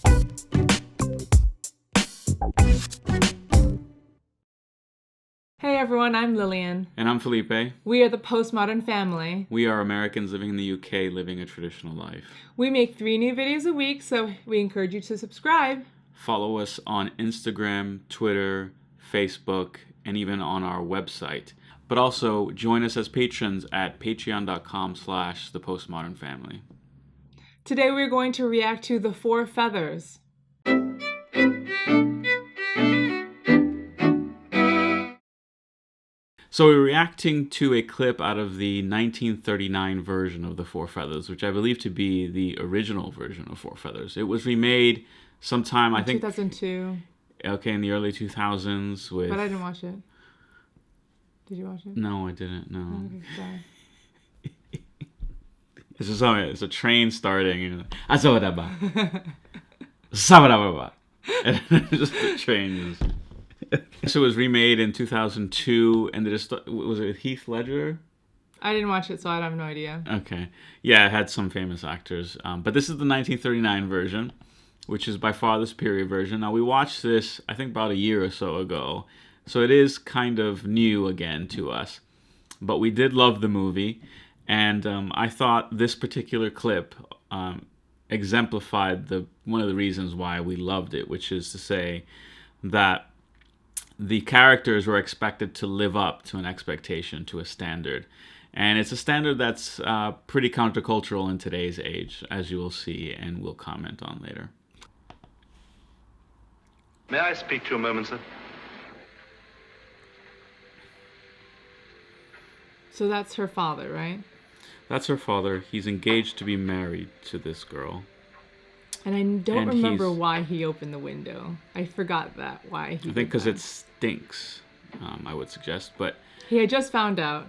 Hey everyone, I'm Lillian. And I'm Felipe. We are the Postmodern Family. We are Americans living in the UK, living a traditional life. We make 3 new videos a week, so we encourage you to subscribe. Follow us on Instagram, Twitter, Facebook, and even on our website. But also join us as patrons at patreon.com/thepostmodernfamily. Today we're going to react to The Four Feathers. So we're reacting to a clip out of the 1939 version of The Four Feathers, which I believe to be the original version of Four Feathers. It was remade sometime, I think... 2002. Okay, in the early 2000s with... But I didn't watch it. Did you watch it? No, I didn't, no. Okay, sorry. It's a train starting. Just the train. So it was remade in 2002, and was it Heath Ledger? I didn't watch it, so I have no idea. Okay. Yeah, it had some famous actors. But this is the 1939 version, which is by far the superior version. Now, we watched this, I think, about a year or so ago, so it is kind of new again to us. But we did love the movie, and I thought this particular clip exemplified one of the reasons why we loved it, which is to say that the characters were expected to live up to an expectation, to a standard. And it's a standard that's pretty countercultural in today's age, as you will see and we'll comment on later. May I speak to you a moment, sir? So that's her father, right? That's her father. He's engaged to be married to this girl. And I don't remember why he opened the window. I forgot that, why he I think because it stinks, I would suggest. But he had just found out.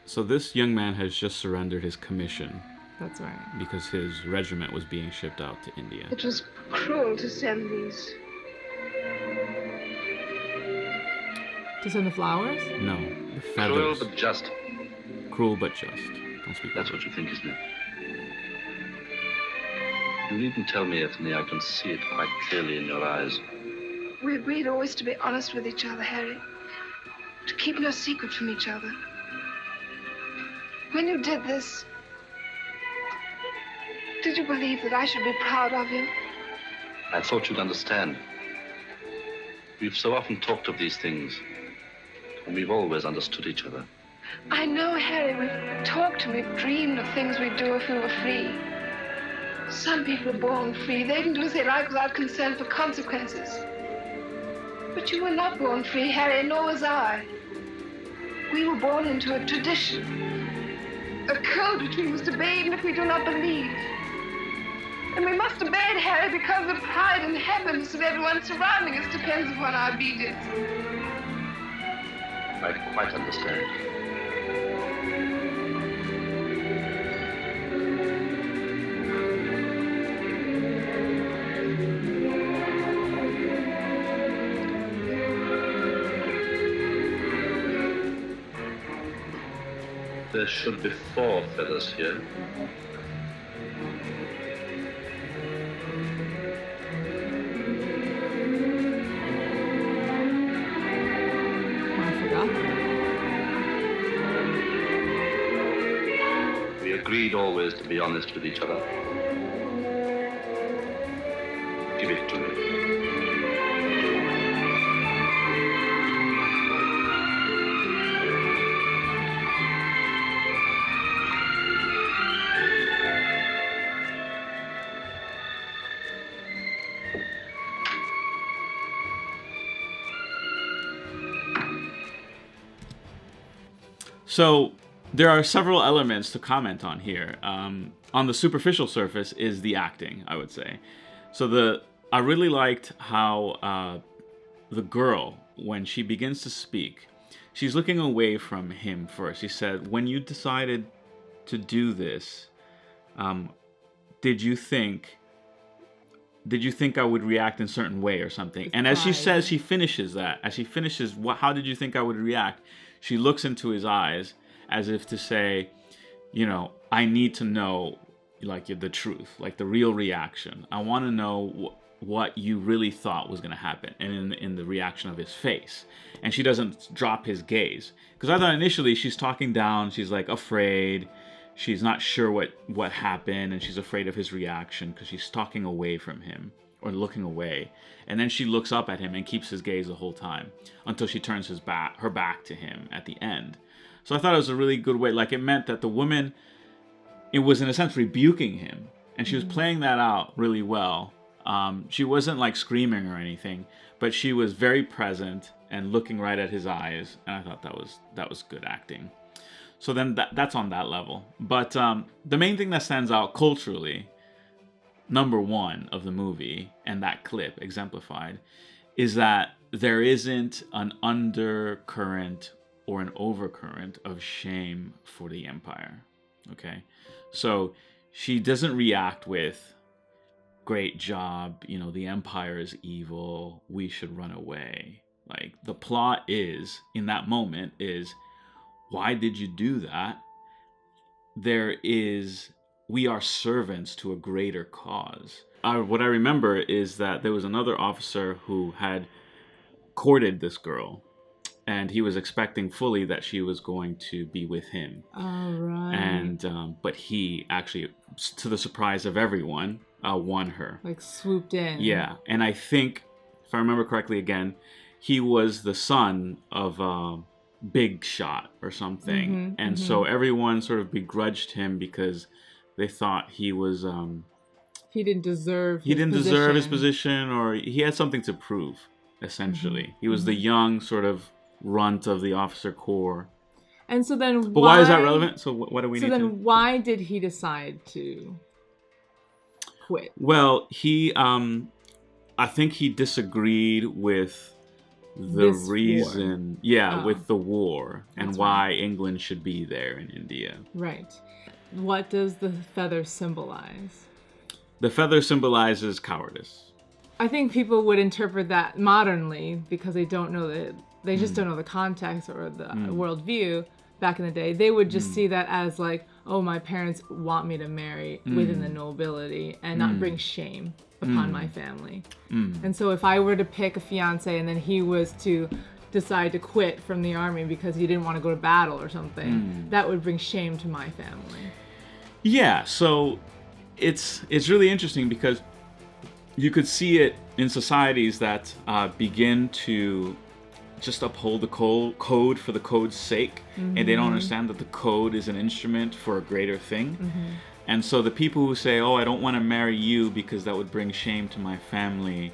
So this young man has just surrendered his commission. That's right. Because his regiment was being shipped out to India. It was cruel to send these. To send the flowers? No, the feathers. Cruel but just. Cruel but just. Don't speak. That's what you think, isn't it? You needn't tell me, Ethne. I can see it quite clearly in your eyes. We agreed always to be honest with each other, Harry. To keep no secret from each other. When you did this, did you believe that I should be proud of you? I thought you'd understand. We've so often talked of these things, and we've always understood each other. I know, Harry. We've talked and we've dreamed of things we'd do if we were free. Some people are born free. They can do as they like without concern for consequences. But you were not born free, Harry, nor was I. We were born into a tradition. A code which we must obey even if we do not believe. And we must obey it, Harry, because the pride and happiness of everyone surrounding us depends upon our obedience. I quite understand. There should be 4 feathers here. I forgot. We agreed always to be honest with each other. Give it to me. So there are several elements to comment on here. On the superficial surface is the acting, I would say. So I really liked how the girl, when she begins to speak, she's looking away from him first. She said, when you decided to do this, did you think I would react in a certain way or something? And as she says, she finishes that. As she finishes, how did you think I would react? She looks into his eyes as if to say, you know, I need to know like the truth, like the real reaction. I want to know what you really thought was going to happen, and in the reaction of his face. And she doesn't drop his gaze, because I thought initially she's talking down, she's like afraid, she's not sure what happened, and she's afraid of his reaction because she's talking away from him or looking away. And then she looks up at him and keeps his gaze the whole time until she turns her back to him at the end. So I thought it was a really good way. Like, it meant that the woman, it was in a sense rebuking him, and she was playing that out really well. She wasn't like screaming or anything, but she was very present and looking right at his eyes, and I thought that was good acting. So then that's on that level. But the main thing that stands out culturally, number one of the movie, and that clip exemplified, is that there isn't an undercurrent or an overcurrent of shame for the Empire. Okay, so she doesn't react with, great job, the Empire is evil, we should run away. Like, the plot is, in that moment, is, why did you do that? We are servants to a greater cause. What I remember is that there was another officer who had courted this girl, and he was expecting fully that she was going to be with him. Oh, right. And but he actually, to the surprise of everyone, won her. Like, swooped in. Yeah, and I think, if I remember correctly again, he was the son of Big Shot or something. And so everyone sort of begrudged him because they thought he was... he didn't deserve his position, or he had something to prove, essentially. He was the young sort of runt of the officer corps. And so then But why is that relevant? So what do we need to... So then why did he decide to quit? Well, he... I think he disagreed with the reason... Yeah, with the war. And why England should be there in India. Right. What does the feather symbolize? The feather symbolizes cowardice. I think people would interpret that modernly because they don't know they just don't know the context or the worldview. Back in the day, they would just see that as like, oh, my parents want me to marry within the nobility and not bring shame upon my family. And so if I were to pick a fiance and then he was to decide to quit from the army because he didn't want to go to battle or something, that would bring shame to my family. Yeah, so it's really interesting because you could see it in societies that begin to just uphold the code for the code's sake, and they don't understand that the code is an instrument for a greater thing. And so the people who say, oh, I don't want to marry you because that would bring shame to my family,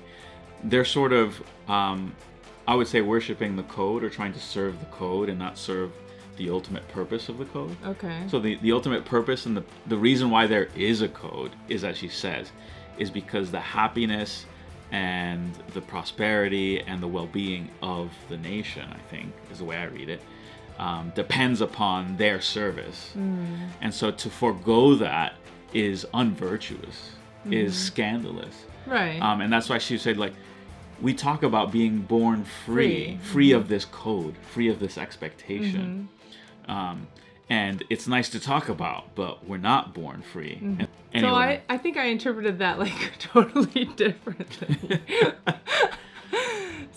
they're sort of, I would say, worshiping the code or trying to serve the code and not serve the ultimate purpose of the code. Okay. So the ultimate purpose and the reason why there is a code is, as she says, is because the happiness and the prosperity and the well-being of the nation, I think, is the way I read it, depends upon their service. And so to forego that is unvirtuous, is scandalous. Right. And that's why she said, like, we talk about being born free of this code, free of this expectation. And it's nice to talk about, but we're not born free. Anyway. So I think I interpreted that like totally differently.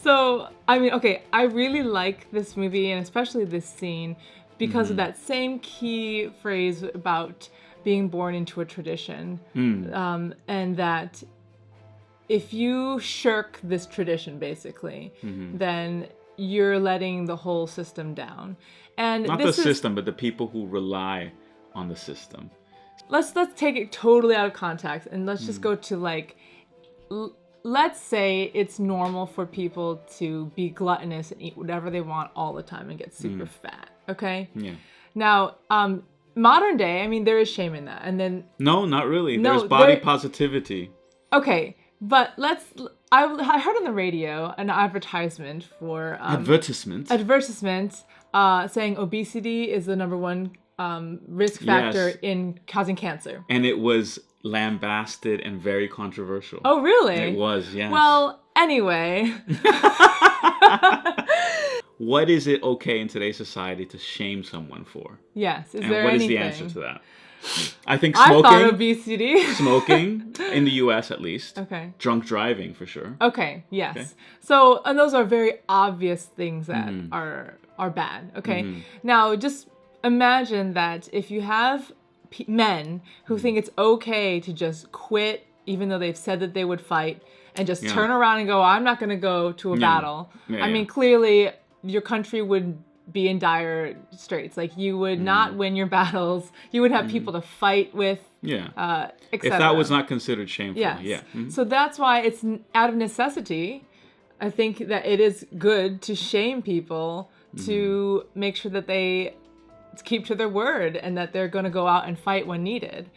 So, I mean, okay, I really like this movie and especially this scene because of that same key phrase about being born into a tradition. And that if you shirk this tradition, basically, then you're letting the whole system down. And not the system, but the people who rely on the system. Let's take it totally out of context and let's just go to like, let's say it's normal for people to be gluttonous and eat whatever they want all the time and get super fat. Okay. Yeah. Now, modern day, I mean, there is shame in that, and then no, not really. There's body positivity. Okay, but I heard on the radio an advertisement for advertisement saying obesity is the number one risk factor in causing cancer. And it was lambasted and very controversial. Oh, really? It was, yes. Well, anyway. What is it okay in today's society to shame someone for? Yes. What is the answer to that? I think I thought smoking, obesity. smoking in the U.S. at least. Okay. Drunk driving for sure. Okay. Yes. Okay. So, and those are very obvious things that Mm-hmm. are bad. Okay. Now, just imagine that if you have men who think it's okay to just quit, even though they've said that they would fight, and just Yeah. turn around and go, I'm not going to go to a battle. Yeah, I mean, yeah. clearly, your country would be in dire straits. Like, you would Mm-hmm. not win your battles. You would have people to fight with, Yeah. etc. If that was not considered shameful. Yes. Yeah. Mhm. So that's why it's out of necessity. I think that it is good to shame people to make sure that they keep to their word and that they're going to go out and fight when needed.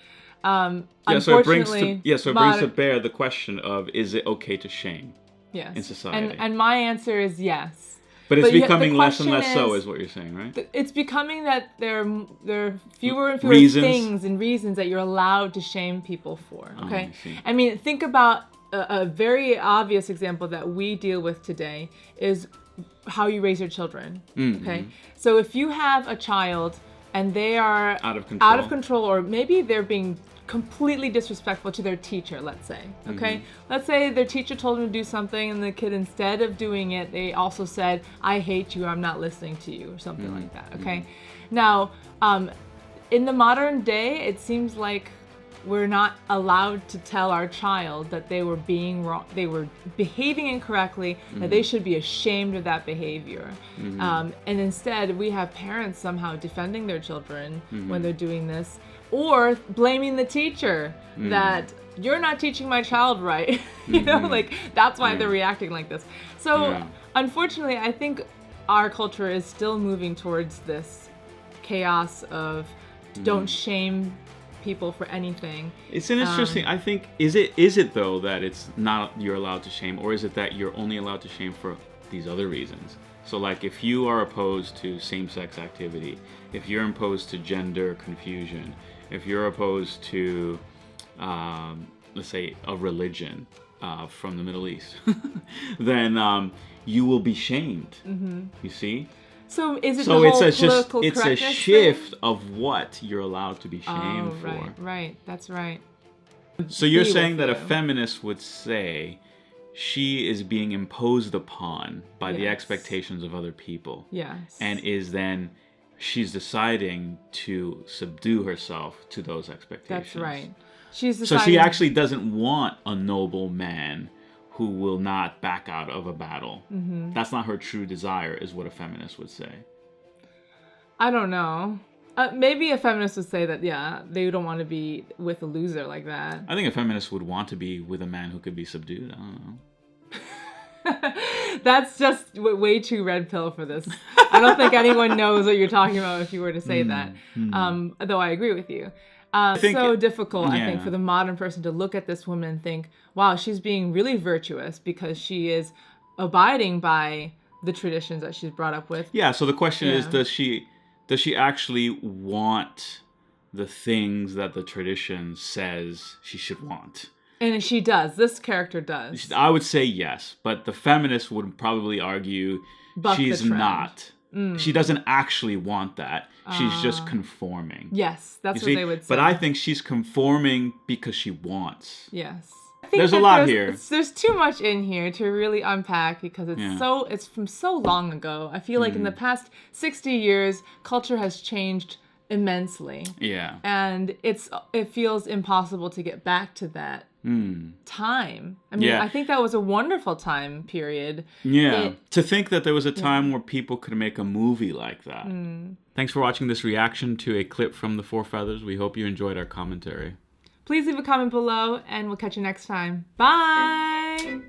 Yeah, so it brings unfortunately, to bear the question of, is it okay to shame yes. in society? And my answer is yes. But it's But yet the becoming less and question less so, is- is what you're saying, right? It's becoming that there are fewer and fewer Reasons. things and reasons that you're allowed to shame people for. Okay, I see. I mean, think about a very obvious example that we deal with today is how you raise your children. Mm-hmm. Okay, so if you have a child and they are Out of control. or maybe they're being completely disrespectful to their teacher, let's say. Okay, let's say their teacher told them to do something and the kid, instead of doing it, they also said, I hate you, I'm not listening to you, or something like that. Okay, now in the modern day, it seems like we're not allowed to tell our child that they were being wrong, they were behaving incorrectly, that they should be ashamed of that behavior. And instead, we have parents somehow defending their children when they're doing this, or blaming the teacher that you're not teaching my child right. You know, like that's why they're reacting like this. So Yeah. unfortunately, I think our culture is still moving towards this chaos of don't shame people for anything. It's an interesting. I think is it though that it's not you're allowed to shame, or is it that you're only allowed to shame for these other reasons? So like if you are opposed to same-sex activity, if you're opposed to gender confusion, if you're opposed to let's say a religion from the Middle East, then you will be shamed. You see. So is it So the it's whole a just political it's a correctness shift thing? of what you're allowed to be shamed Oh, for. right, that's right. So you're Be saying with that a you. feminist would say she is being imposed upon by the Yes. expectations of other people, Yes. and is then she's deciding to subdue herself to those expectations. that's right. She's So deciding, she actually doesn't want a noble man who will not back out of a battle. That's not her true desire, is what a feminist would say. I don't know. Maybe a feminist would say that, yeah, they don't want to be with a loser like that. I think a feminist would want to be with a man who could be subdued. I don't know. That's just way too red pill for this. I don't think anyone knows what you're talking about if you were to say that. Though I agree with you. think- So difficult, I think, yeah. for the modern person to look at this woman and think, wow, she's being really virtuous because she is abiding by the traditions that she's brought up with. Yeah, so the question is, Yeah. does she actually want the things that the tradition says she should want? And she does. This character does. I would say yes, but the feminist would probably argue Buck the she's trend. not. She doesn't actually want that. She's just conforming. Yes, that's You what see? they would say. But I think she's conforming because she wants. Yes. I think There's a that lot here. There's too much in here to really unpack because it's Yeah. it's from so long ago. I feel like in the past 60 years, culture has changed immensely. Yeah. And it feels impossible to get back to that time. I mean, Yeah. I think that was a wonderful time period. Yeah. It- To think that there was a time where people could make a movie like that. Thanks for watching this reaction to a clip from The Four Feathers. We hope you enjoyed our commentary. Please leave a comment below and we'll catch you next time. Bye!